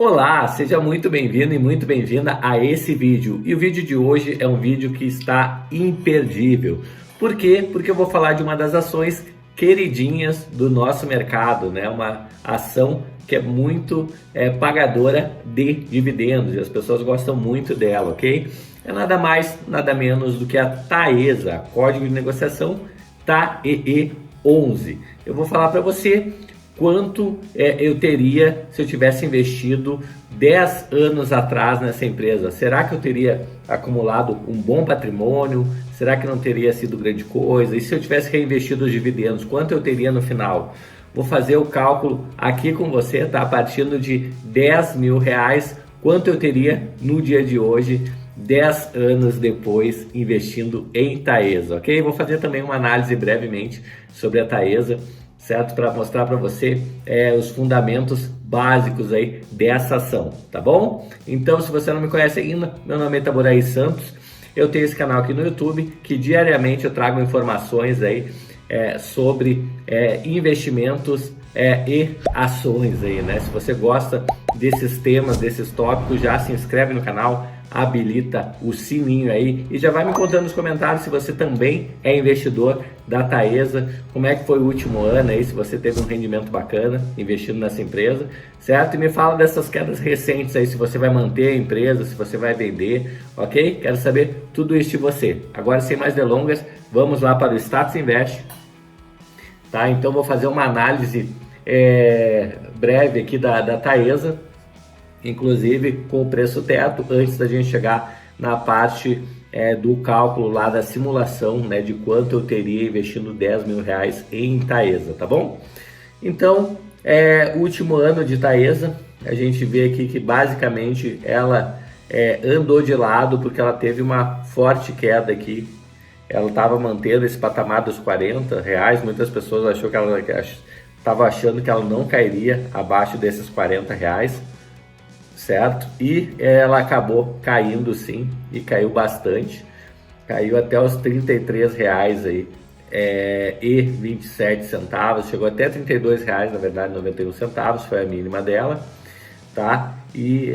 Olá, seja muito bem-vindo e muito bem-vinda a esse vídeo. E o vídeo de hoje é um vídeo que está imperdível. Por quê? Porque eu vou falar de uma das ações queridinhas do nosso mercado, né? Uma ação que é muito pagadora de dividendos e as pessoas gostam muito dela, ok? É nada mais, nada menos do que a Taesa, código de negociação TAEE11. Eu vou falar para você quanto eu teria se eu tivesse investido 10 anos atrás nessa empresa. Será que eu teria acumulado um bom patrimônio? Será que não teria sido grande coisa? E se eu tivesse reinvestido os dividendos, quanto eu teria no final? Vou fazer o cálculo aqui com você, tá? Partindo de 10 mil reais, quanto eu teria no dia de hoje, 10 anos depois, investindo em Taesa, ok? Vou fazer também uma análise brevemente sobre a Taesa, certo? Para mostrar para você os fundamentos básicos aí dessa ação, tá bom? Então, se você não me conhece ainda, meu nome é Itaboraí Santos, eu tenho esse canal aqui no YouTube que diariamente eu trago informações aí sobre investimentos e ações aí, né? Se você gosta desses temas, desses tópicos, já se inscreve no canal, habilita o sininho aí e já vai me contando nos comentários se você também é investidor da Taesa, como é que foi o último ano aí, se você teve um rendimento bacana investindo nessa empresa, certo? E me fala dessas quedas recentes aí, se você vai manter a empresa, se você vai vender, ok? Quero saber tudo isso de você. Agora, sem mais delongas, vamos lá para o Status Invest, tá? Então vou fazer uma análise breve aqui da Taesa, inclusive com o preço teto, antes da gente chegar na parte do cálculo lá da simulação, né, de quanto eu teria investindo 10 mil reais em Taesa, tá bom? Então, último ano de Taesa, a gente vê aqui que basicamente ela andou de lado porque ela teve uma forte queda aqui. Ela estava mantendo esse patamar dos 40 reais, muitas pessoas achou que ela estava achando que ela não cairia abaixo desses 40 reais, certo? E ela acabou caindo sim, e caiu bastante, caiu até os 33 reais aí, e 27 centavos, chegou até 32 reais, na verdade 91 centavos, foi a mínima dela, tá? E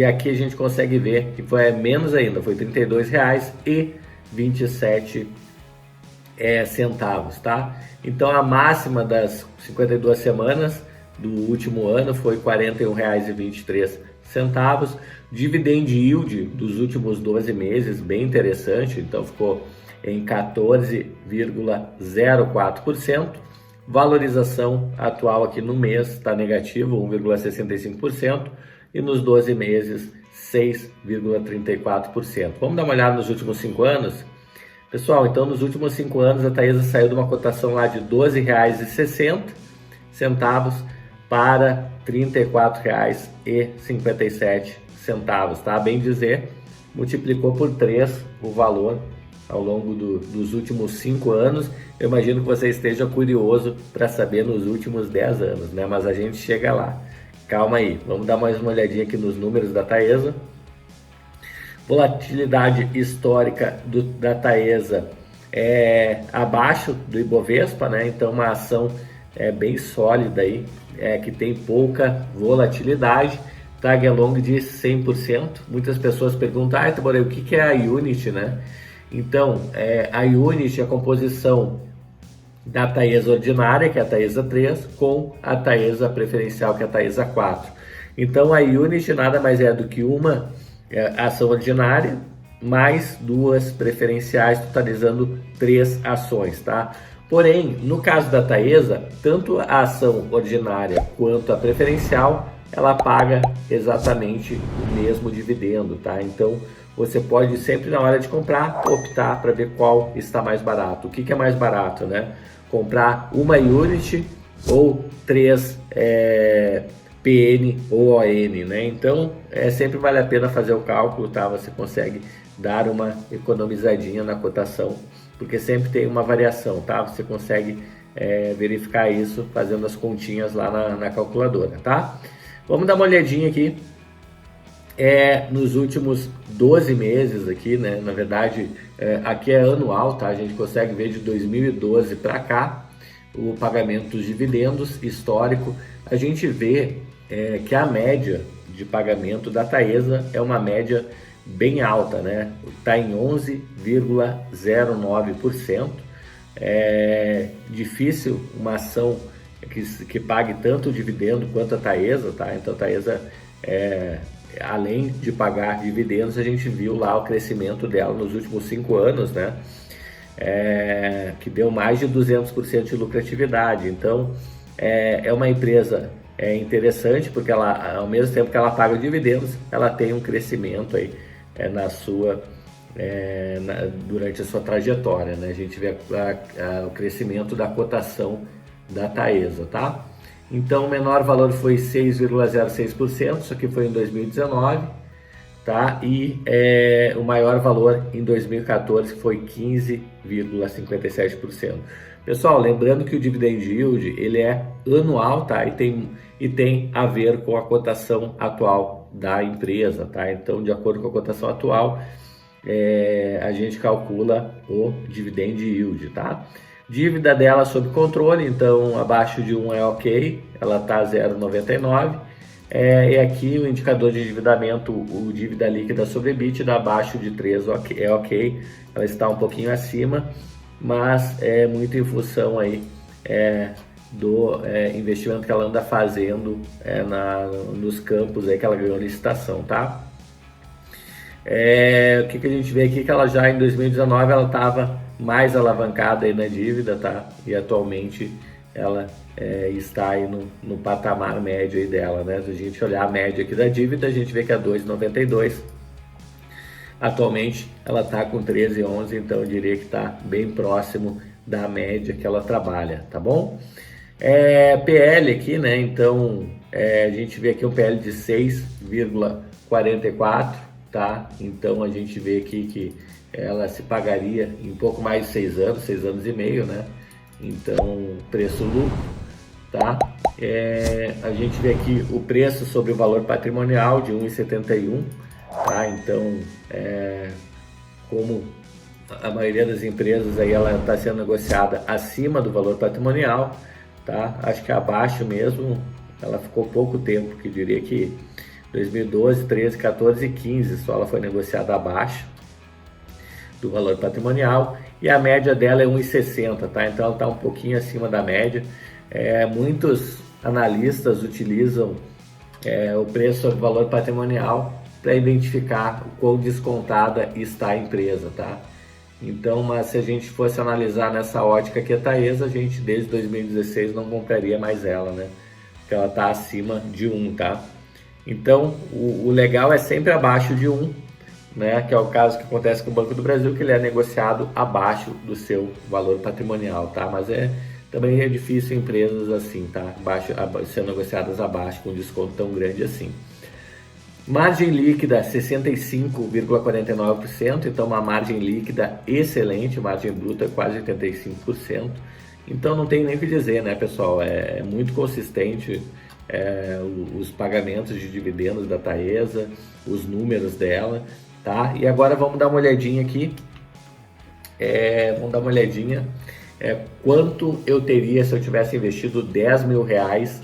aqui a gente consegue ver que foi menos ainda, foi 32 reais e 27 centavos, tá? Então a máxima das 52 semanas do último ano foi R$ 41,23. Dividend yield dos últimos 12 meses, bem interessante, então ficou em 14,04%. Valorização atual aqui no mês está negativo, 1,65%, e nos 12 meses, 6,34%. Vamos dar uma olhada nos últimos 5 anos? Pessoal, então nos últimos 5 anos a Taesa saiu de uma cotação lá de R$ 12,60 para R$ 34,57, tá? Bem dizer, multiplicou por 3 o valor ao longo dos últimos 5 anos. Eu imagino que você esteja curioso para saber nos últimos 10 anos, né? Mas a gente chega lá. Calma aí, vamos dar mais uma olhadinha aqui nos números da Taesa. Volatilidade histórica da Taesa abaixo do Ibovespa, né? Então uma ação bem sólida aí, que tem pouca volatilidade, tag along de 100%. Muitas pessoas perguntam, Itaboraí, o que é a Unity, né? Então, a Unity é a composição da Taesa ordinária, que é a Taesa 3, com a Taesa preferencial, que é a Taesa 4. Então a Unity nada mais é do que uma ação ordinária mais 2 preferenciais, totalizando 3 ações, tá? Porém, no caso da Taesa, tanto a ação ordinária quanto a preferencial, ela paga exatamente o mesmo dividendo, tá? Então, você pode sempre na hora de comprar, optar para ver qual está mais barato. O que é mais barato, né? Comprar uma Unity ou 3 PN ou ON, né? Então, sempre vale a pena fazer o cálculo, tá? Você consegue dar uma economizadinha na cotação, porque sempre tem uma variação, tá? Você consegue verificar isso fazendo as continhas lá na calculadora, tá? Vamos dar uma olhadinha aqui nos últimos 12 meses aqui, né? Na verdade, aqui é anual, tá? A gente consegue ver de 2012 para cá o pagamento dos dividendos histórico. A gente vê que a média de pagamento da Taesa é uma média bem alta, né? Está em 11,09%. É difícil uma ação que pague tanto o dividendo quanto a Taesa, tá? Então a Taesa, além de pagar dividendos, a gente viu lá o crescimento dela nos últimos 5 anos, né? Que deu mais de 200% de lucratividade. Então é uma empresa interessante, porque ela, ao mesmo tempo que ela paga dividendos, ela tem um crescimento aí durante a sua trajetória, né? A gente vê o crescimento da cotação da Taesa, tá? Então o menor valor foi 6,06%, isso aqui foi em 2019, tá? E o maior valor em 2014 foi 15,57%. Pessoal, lembrando que o dividend yield ele é anual, tá? E tem a ver com a cotação atual da empresa, tá? Então, de acordo com a cotação atual, a gente calcula o dividend yield, tá? Dívida dela sob controle, então abaixo de 1 é ok, ela tá 0,99. E aqui o indicador de endividamento, o dívida líquida sobre EBITDA, abaixo de 3 é ok, ela está um pouquinho acima, mas é muito em função aí do investimento que ela anda fazendo nos campos aí que ela ganhou licitação, tá? O que a gente vê aqui que ela já em 2019 ela estava mais alavancada aí na dívida, tá? E atualmente ela está aí no patamar médio aí dela, né? Se a gente olhar a média aqui da dívida, a gente vê que é 2,92. Atualmente ela está com 13,11, então eu diria que está bem próximo da média que ela trabalha, tá bom? PL aqui, né? Então a gente vê aqui um PL de 6,44, tá? Então a gente vê aqui que ela se pagaria em um pouco mais de 6 anos e meio, né? Então preço-lucro, tá? A gente vê aqui o preço sobre o valor patrimonial de 1,71, tá? Então como a maioria das empresas aí ela está sendo negociada acima do valor patrimonial, tá? Acho que abaixo mesmo, ela ficou pouco tempo, que diria que 2012, 13, 14 e 15 só ela foi negociada abaixo do valor patrimonial, e a média dela é 1,60, tá? Então ela está um pouquinho acima da média. Muitos analistas utilizam o preço sobre valor patrimonial para identificar o quão descontada está a empresa, tá? Então, mas se a gente fosse analisar nessa ótica que a Taesa, a gente desde 2016 não compraria mais ela, né? Porque ela está acima de 1, tá? Então, o legal é sempre abaixo de 1, né? Que é o caso que acontece com o Banco do Brasil, que ele é negociado abaixo do seu valor patrimonial, tá? Mas também é difícil empresas assim, tá? Sendo negociadas abaixo com um desconto tão grande assim. Margem líquida 65,49%, então uma margem líquida excelente, margem bruta quase 85%. Então não tem nem o que dizer, né, pessoal? É muito consistente os pagamentos de dividendos da Taesa, os números dela, tá? E agora vamos dar uma olhadinha aqui. Vamos dar uma olhadinha quanto eu teria se eu tivesse investido 10 mil reais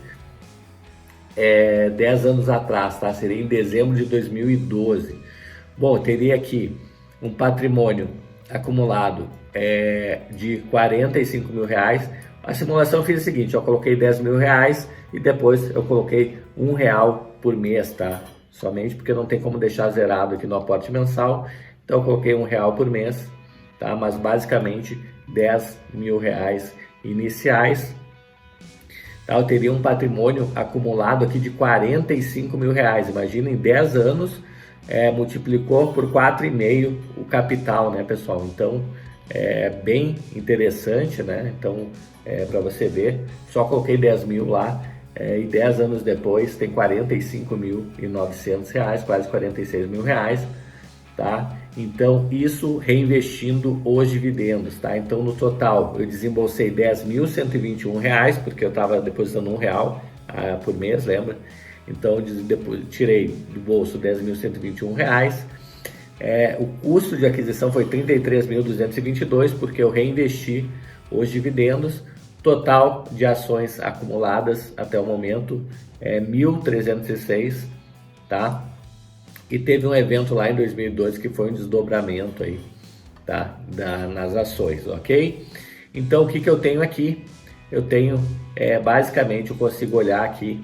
10 anos atrás, tá? Seria em dezembro de 2012. Bom, eu teria aqui um patrimônio acumulado de 45 mil reais. A simulação eu fiz o seguinte: eu coloquei 10 mil reais e depois eu coloquei R$1 por mês, tá? Somente porque não tem como deixar zerado aqui no aporte mensal, então eu coloquei R$1 por mês, tá? Mas basicamente 10 mil reais iniciais. Eu teria um patrimônio acumulado aqui de 45 mil reais. Imagina, em 10 anos, multiplicou por 4,5 o capital, né, pessoal? Então, é bem interessante, né? Então, para você ver, só coloquei 10 mil lá e 10 anos depois tem 45.900 reais, quase 46 mil reais, tá? Então, isso reinvestindo os dividendos, tá? Então, no total, eu desembolsei 10.121 reais, porque eu estava depositando R$1 por mês, lembra? Então, depois, tirei do bolso 10.121 reais. O custo de aquisição foi 33.222, porque eu reinvesti os dividendos. Total de ações acumuladas até o momento é 1.306. tá? E teve um evento lá em 2012 que foi um desdobramento aí, tá? Nas ações, ok? Então, o que eu tenho aqui? Eu tenho, basicamente, eu consigo olhar aqui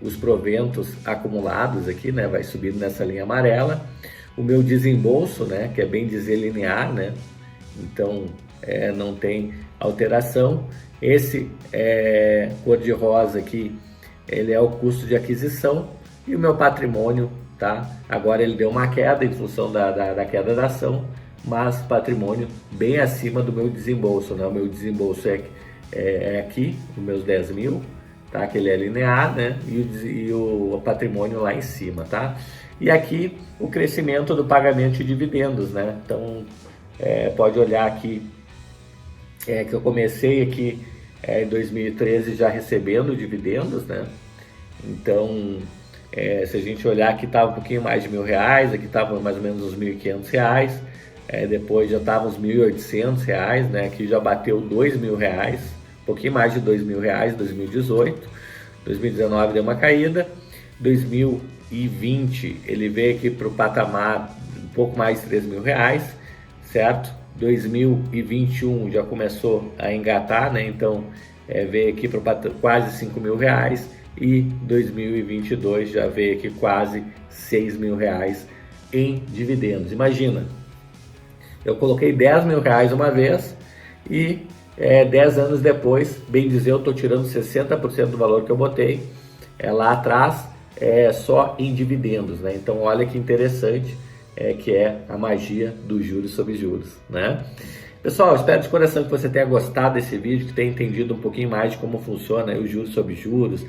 os proventos acumulados aqui, né? Vai subindo nessa linha amarela. O meu desembolso, né? Que é bem dizer linear, né? Então, não tem alteração. Esse cor de rosa aqui, ele é o custo de aquisição. E o meu patrimônio, tá? Agora ele deu uma queda em função da queda da ação, mas patrimônio bem acima do meu desembolso, né? O meu desembolso é aqui, os meus 10 mil, tá? Que ele é linear, né? E o patrimônio lá em cima, tá? E aqui o crescimento do pagamento de dividendos, né? Então, pode olhar aqui, que eu comecei aqui em 2013 já recebendo dividendos, né? Então, se a gente olhar aqui estava um pouquinho mais de R$1.000, aqui estava mais ou menos uns R$1.500, depois já estava uns R$1.800, né? Aqui já bateu R$2.000, um pouquinho mais de R$2.000, 2018, 2019 deu uma caída, 2020 ele veio aqui para o patamar um pouco mais de R$3.000, certo? 2021 já começou a engatar, né? Então veio aqui para quase R$5.000 e 2022 já veio aqui quase R$6.000 em dividendos. Imagina, eu coloquei R$10.000 uma vez e 10 anos depois, bem dizer, eu estou tirando 60% do valor que eu botei lá atrás, só em dividendos, né? Então olha que interessante, que é a magia dos juros sobre juros, né? Pessoal, espero de coração que você tenha gostado desse vídeo, que tenha entendido um pouquinho mais de como funciona os juros sobre juros,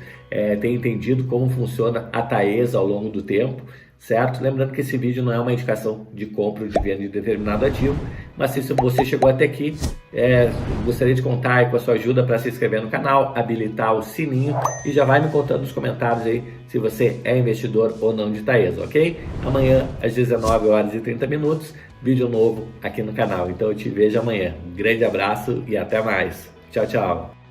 tenha entendido como funciona a Taesa ao longo do tempo, certo? Lembrando que esse vídeo não é uma indicação de compra ou de venda de determinado ativo, mas se você chegou até aqui, gostaria de contar com a sua ajuda para se inscrever no canal, habilitar o sininho e já vai me contando nos comentários aí se você é investidor ou não de Taesa, ok? Amanhã às 19h30, vídeo novo aqui no canal. Então eu te vejo amanhã. Um grande abraço e até mais. Tchau, tchau.